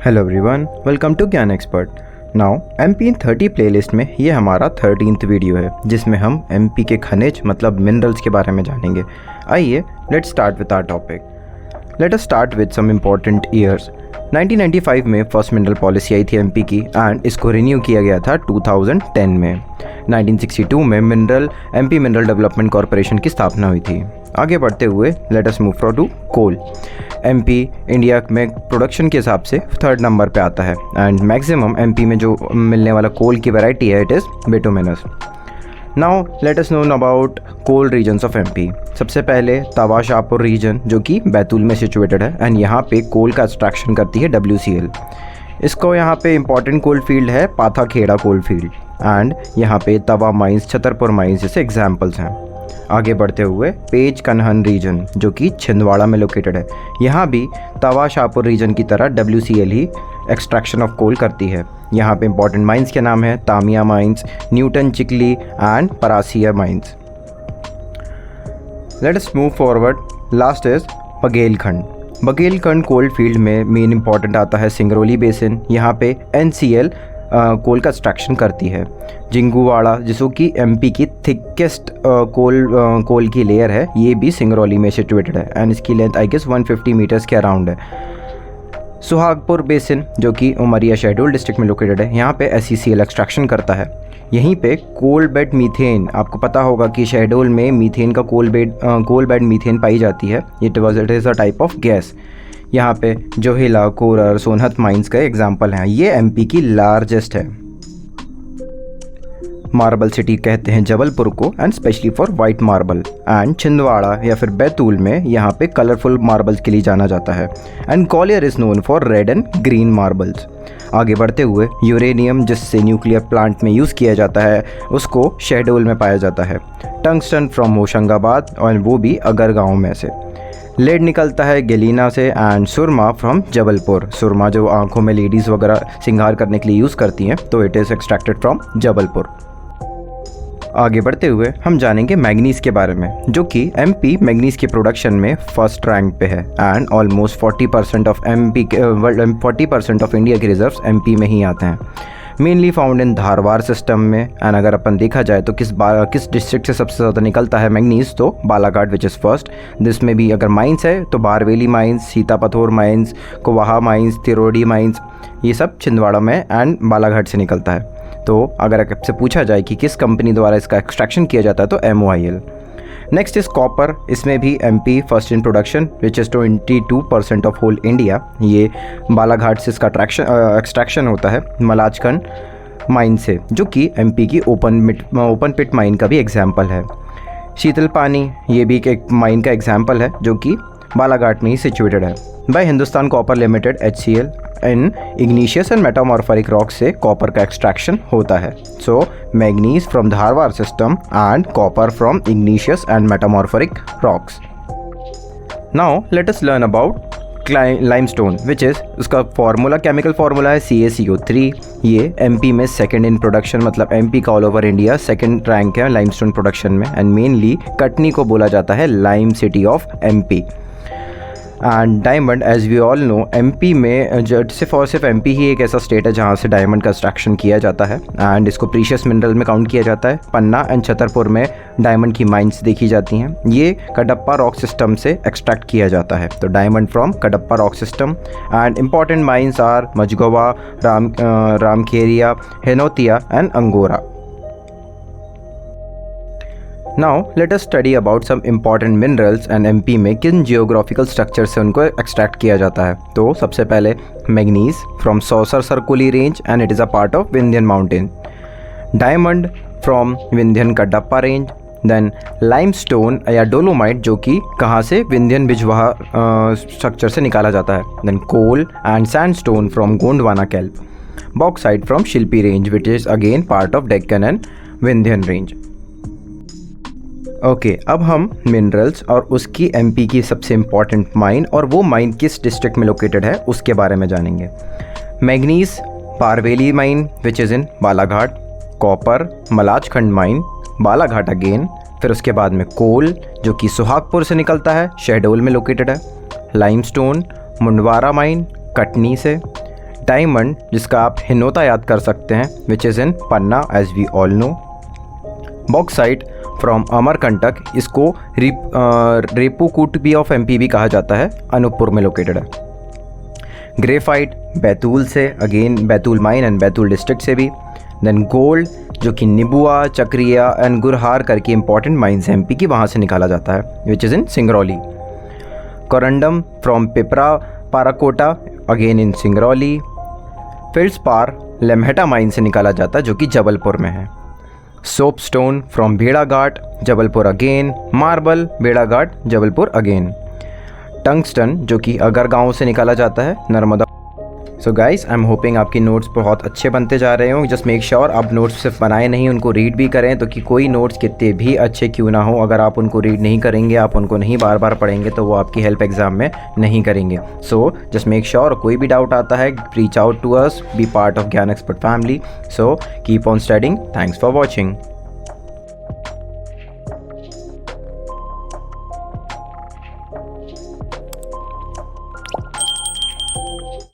Hello everyone, welcome to ज्ञान expert. Now MP इन 30 playlist में ये हमारा 13th वीडियो है जिसमें हम एमपी के खनिज मतलब मिनरल्स के बारे में जानेंगे। आइए let's start with our topic. Let us start with some important years. 1995 में फर्स्ट मिनरल पॉलिसी आई थी एमपी की एंड इसको रिन्यू किया गया था 2010 में। 1962 में एमपी मिनरल डेवलपमेंट कॉरपोरेशन की स्थापना हुई थी। आगे बढ़ते हुए let us move for to coal. MP India में प्रोडक्शन के हिसाब से 3rd नंबर पे आता है एंड मैक्सिमम एमपी में जो मिलने वाला कोल की वैरायटी है it is bituminous. Now let us know about coal regions of MP. सबसे पहले तवा शाहपुर रीजन जो कि बैतूल में सिचुएटेड है एंड यहाँ पे कोल का एक्सट्रैक्शन करती है WCL। इसको यहाँ पे इंपॉर्टेंट कोल फील्ड है पाथा खेड़ा कोल फील्ड एंड यहाँ पे तवा माइंस छतरपुर माइंस जैसे एग्जाम्पल्स हैं। आगे बढ़ते हुए पेज कन्हन रीजन जो कि छिंदवाड़ा में लोकेटेड है, यहाँ भी तवा शाहपुर रीजन की तरह WCL ही एक्सट्रैक्शन ऑफ कोल करती है। यहाँ पे इंपॉर्टेंट माइंस के नाम है Tamiya mines, Newton Chikli and Parasia mines. Let us move forward. Last is Baghelkhand. Baghelkhand coal field में मेन इंपॉर्टेंट आता है सिंगरौली बेसिन। यहाँ पे NCL कोल का एक्सट्रैक्शन करती है। जिंगूवाड़ा जिसको कि एमपी की थिकेस्ट कोल की लेयर है, ये भी सिंगरौली में सिचुएटेड है एंड इसकी लेंथ आई गेस 150 मीटर्स के अराउंड है। सुहागपुर बेसिन जो कि उमरिया शहडोल डिस्ट्रिक्ट में लोकेटेड है, यहाँ पे SCCL एक्सट्रैक्शन करता है। यहीं पे कोल बेड मीथेन, आपको पता होगा कि शहडोल में मीथेन का कोल बेड मीथेन पाई जाती है। It is a type of gas. यहाँ पे जोहिला, कोरर, सोनहत माइंस का एग्जाम्पल हैं। ये एमपी की लार्जेस्ट है। मार्बल सिटी कहते हैं जबलपुर को and specially for white marble. And Chhindwara या फिर बैतूल में यहाँ पे कलरफुल मार्बल्स के लिए जाना जाता है and Gwalior is known for red and green marbles. आगे बढ़ते हुए यूरेनियम जिससे न्यूक्लियर प्लांट में यूज़ किया जाता है उसको शहडोल में पाया जाता है। टंगस्टन फ्रॉम होशंगाबाद और वो भी अगर गाँव में से। लेड निकलता है गलीना से एंड सुरमा फ्रॉम जबलपुर। सुरमा जो आंखों में लेडीज़ वगैरह सिंगार करने के लिए यूज़ करती हैं तो it is extracted from Jabalpur. आगे बढ़ते हुए हम जानेंगे मैग्नीज के बारे में जो कि एमपी मैग्नीज के प्रोडक्शन में फर्स्ट रैंक पे है एंड ऑलमोस्ट 40% ऑफ इंडिया के रिजर्व्स एमपी में ही आते हैं। Mainly found in Dharwad system में एंड अगर अपन देखा जाए तो किस डिस्ट्रिक्ट से सबसे ज़्यादा निकलता है मैग्नीज तो बालाघाट विच इज़ फर्स्ट। जिसमें भी अगर माइंस है तो Bharweli mines, Sitapathor mines, Kowaha mines, Tirodi mines, ये सब छिंदवाड़ा में एंड बालाघाट से निकलता है। तो अगर आपसे पूछा जाए कि किस कंपनी द्वारा इसका एक्सट्रैक्शन किया जाता है तो MOIL। Next is copper. इसमें भी MP first in production which is 22% of whole India. ये बालाघाट से इसका एक्सट्रैक्शन होता है मलाजखंड माइन से जो कि एमपी की ओपन पिट माइन का भी एग्जाम्पल है। शीतल पानी ये भी एक माइन का एग्जाम्पल है जो कि बालाघाट में ही सिचुएटेड है। By Hindustan copper limited HCL in igneous and metamorphic rock से कॉपर का एक्सट्रैक्शन होता है। So manganese from Dharwar system and copper from igneous and metamorphic rocks. Now let us learn about limestone which is उसका formula, chemical formula है CaCO3। ये MP में second in production, मतलब MP का all over India second rank है limestone production में and mainly Katni को बोला जाता है lime city of MP. And diamond as we all know MP में सिर्फ एमपी ही एक ऐसा स्टेट है जहाँ से डायमंड का एक्सट्रैक्शन किया जाता है एंड इसको प्रीशियस मिनरल में काउंट किया जाता है। पन्ना एंड छतरपुर में डायमंड की माइंस देखी जाती हैं। ये कडप्पा रॉक सिस्टम से एक्सट्रैक्ट किया जाता है। तो diamond from Cuddapah rock system and important mines are Majhgawan, Ramkheria, Henotia and Angora. Now let us study about some important minerals and MP में किन जियोग्राफिकल स्ट्रक्चर से उनको एक्सट्रैक्ट किया जाता है। तो सबसे पहले मैग्नीज फ्रॉम सौसर सर्कुली range and it is a part of Vindhyan mountain. Diamond from Vindhyan Cuddapah range. Then limestone या डोलोमाइट जो कि कहाँ से विंध्यन बिजवाहा स्ट्रक्चर से निकाला जाता है। Then coal and sandstone from Gondwana कैल्प। Bauxite from Shilpi range which is again part of Deccan and Vindhyan range. Okay, अब हम मिनरल्स और उसकी एमपी की सबसे इम्पॉर्टेंट माइन और वो माइन किस डिस्ट्रिक्ट में लोकेटेड है उसके बारे में जानेंगे। Manganese Bharweli mine which is in Balaghat. Copper Malajkhand mine Balaghat again. फिर उसके बाद में कोल जो कि सुहागपुर से निकलता है, शहडोल में लोकेटेड है। लाइमस्टोन मुंडवारा माइन कटनी से। डायमंड, जिसका आप हिनोता याद कर सकते हैं, which is in Panna as we all know. Bauxite from Amarkantak, इसको रेपूकूट ऑफ एमपी भी कहा जाता है, अनूपपुर में लोकेटेड है। ग्रेफाइट बैतूल से, again Betul mine and Betul district से भी। देन गोल्ड, जो कि निबुआ, चक्रिया एंड गुरहार करके इंपॉर्टेंट माइंस हैं एमपी की, वहाँ से निकाला जाता है, which is in Singrauli. Corundum from Pipra Parakota, again in Singrauli. Feldspar Lemheta mine से निकाला जाता है, जो कि जबलपुर में है। सोपस्टोन फ्रॉम भेड़ाघाट, जबलपुर अगेन। मार्बल, भेड़ाघाट, जबलपुर अगेन। टंगस्टन, जो कि अगर गांव से निकाला जाता है, Narmada. So guys, I am hoping आपकी नोट्स बहुत अच्छे बनते जा रहे हो। जस्ट मेक श्योर आप नोट्स सिर्फ बनाए नहीं, उनको रीड भी करें, तो कि कोई नोट्स कितने भी अच्छे क्यों ना हो, अगर आप उनको रीड नहीं करेंगे, आप उनको नहीं बार बार पढ़ेंगे, तो वो आपकी हेल्प एग्जाम में नहीं करेंगे। सो जस्ट मेक श्योर, कोई भी डाउट आता है, reach out to us, be part of Gyan expert family. So keep on studying. Thanks for watching.